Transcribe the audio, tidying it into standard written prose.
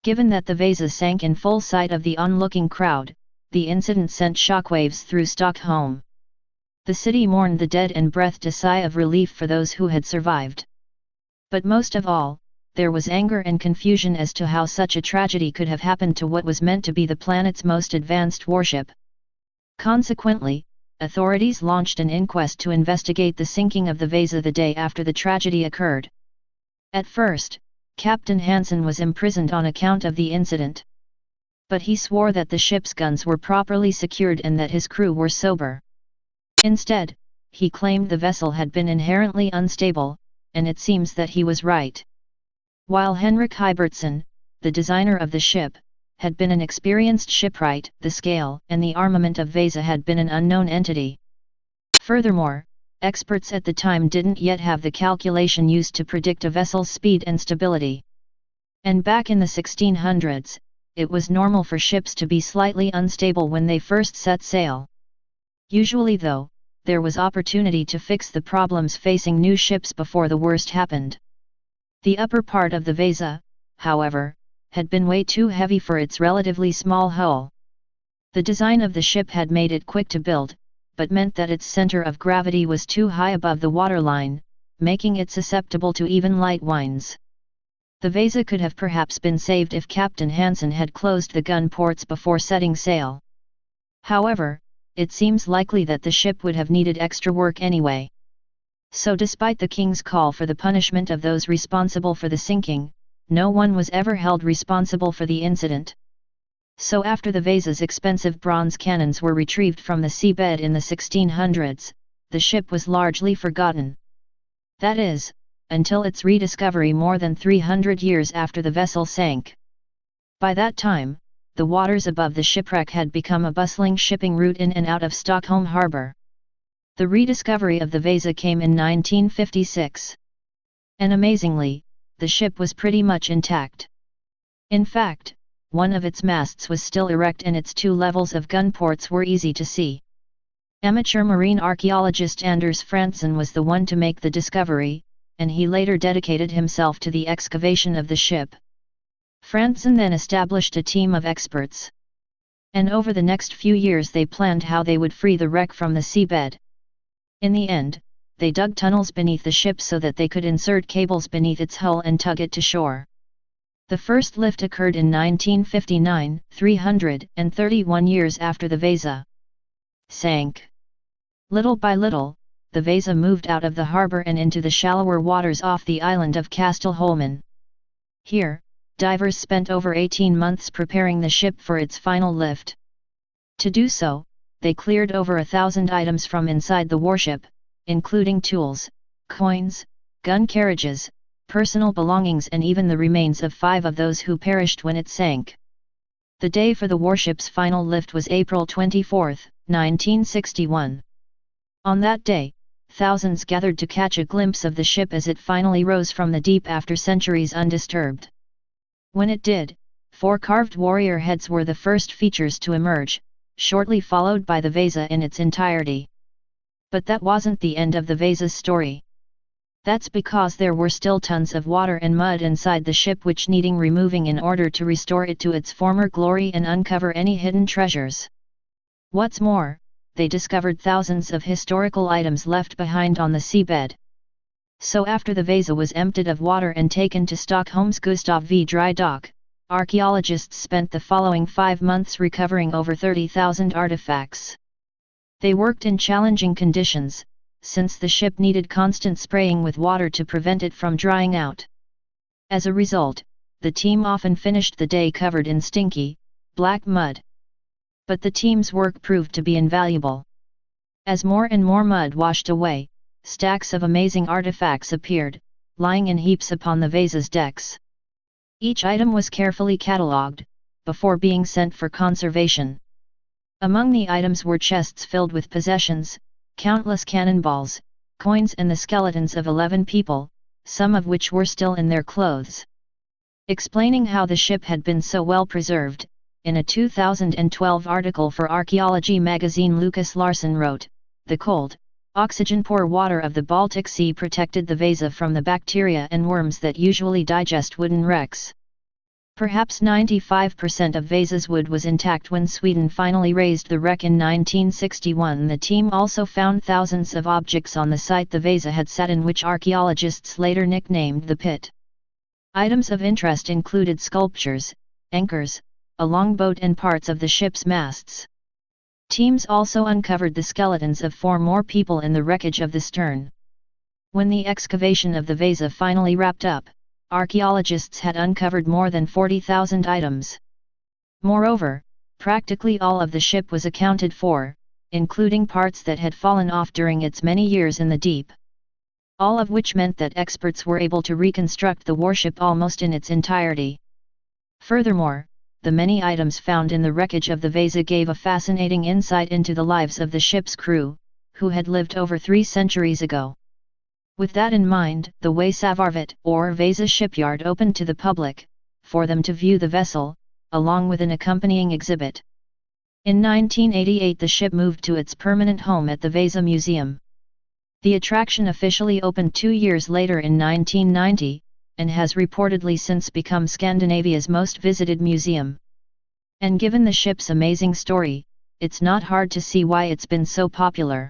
Given that the Vasa sank in full sight of the onlooking crowd, the incident sent shockwaves through Stockholm. The city mourned the dead and breathed a sigh of relief for those who had survived. But most of all, there was anger and confusion as to how such a tragedy could have happened to what was meant to be the planet's most advanced warship. Consequently, authorities launched an inquest to investigate the sinking of the Vasa the day after the tragedy occurred. At first, Captain Hansen was imprisoned on account of the incident. But he swore that the ship's guns were properly secured and that his crew were sober. Instead, he claimed the vessel had been inherently unstable, and it seems that he was right. While Henrik Hybertsson, the designer of the ship, had been an experienced shipwright, the scale and the armament of Vasa had been an unknown entity. Furthermore, experts at the time didn't yet have the calculation used to predict a vessel's speed and stability. And back in the 1600s, it was normal for ships to be slightly unstable when they first set sail. Usually though, there was opportunity to fix the problems facing new ships before the worst happened. The upper part of the Vasa, however, had been way too heavy for its relatively small hull. The design of the ship had made it quick to build, but meant that its center of gravity was too high above the waterline, making it susceptible to even light winds. The Vasa could have perhaps been saved if Captain Hansen had closed the gun ports before setting sail. However, it seems likely that the ship would have needed extra work anyway. So despite the king's call for the punishment of those responsible for the sinking, no one was ever held responsible for the incident. So after the Vasa's expensive bronze cannons were retrieved from the seabed in the 1600s, the ship was largely forgotten. That is, until its rediscovery more than 300 years after the vessel sank. By that time, the waters above the shipwreck had become a bustling shipping route in and out of Stockholm harbour. The rediscovery of the Vasa came in 1956. And amazingly, the ship was pretty much intact. In fact, one of its masts was still erect and its 2 levels of gun ports were easy to see. Amateur marine archaeologist Anders Fransson was the one to make the discovery, and he later dedicated himself to the excavation of the ship. Fransson then established a team of experts. And over the next few years they planned how they would free the wreck from the seabed. In the end, they dug tunnels beneath the ship so that they could insert cables beneath its hull and tug it to shore. The first lift occurred in 1959, 331 years after the Vasa sank. Little by little, the Vasa moved out of the harbour and into the shallower waters off the island of Kastelholmen. Here, divers spent over 18 months preparing the ship for its final lift. To do so, they cleared over 1,000 items from inside the warship, including tools, coins, gun carriages, personal belongings and even the remains of 5 of those who perished when it sank. The day for the warship's final lift was April 24, 1961. On that day, thousands gathered to catch a glimpse of the ship as it finally rose from the deep after centuries undisturbed. When it did, 4 carved warrior heads were the first features to emerge, shortly followed by the Vasa in its entirety. But that wasn't the end of the Vasa's story. That's because there were still tons of water and mud inside the ship which needing removing in order to restore it to its former glory and uncover any hidden treasures. What's more, they discovered thousands of historical items left behind on the seabed. So after the Vasa was emptied of water and taken to Stockholm's Gustavus dry dock, archaeologists spent the following 5 months recovering over 30,000 artifacts. They worked in challenging conditions, since the ship needed constant spraying with water to prevent it from drying out. As a result, the team often finished the day covered in stinky, black mud. But the team's work proved to be invaluable. As more and more mud washed away, stacks of amazing artifacts appeared, lying in heaps upon the Vasa's decks. Each item was carefully catalogued, before being sent for conservation. Among the items were chests filled with possessions, countless cannonballs, coins and the skeletons of 11 people, some of which were still in their clothes. Explaining how the ship had been so well preserved, in a 2012 article for Archaeology magazine Lucas Larsson wrote, "The cold, oxygen-poor water of the Baltic Sea protected the Vasa from the bacteria and worms that usually digest wooden wrecks. Perhaps 95% of Vasa's wood was intact when Sweden finally raised the wreck in 1961. The team also found thousands of objects on the site the Vasa had sat in, which archaeologists later nicknamed the pit. Items of interest included sculptures, anchors, a longboat and parts of the ship's masts. Teams also uncovered the skeletons of 4 more people in the wreckage of the stern. When the excavation of the Vasa finally wrapped up, archaeologists had uncovered more than 40,000 items. Moreover, practically all of the ship was accounted for, including parts that had fallen off during its many years in the deep. All of which meant that experts were able to reconstruct the warship almost in its entirety. Furthermore, the many items found in the wreckage of the Vasa gave a fascinating insight into the lives of the ship's crew, who had lived over 3 centuries ago. With that in mind, the Vasavarvet or Vasa shipyard opened to the public, for them to view the vessel, along with an accompanying exhibit. In 1988 the ship moved to its permanent home at the Vasa Museum. The attraction officially opened 2 years later in 1990, and has reportedly since become Scandinavia's most visited museum. And given the ship's amazing story, it's not hard to see why it's been so popular.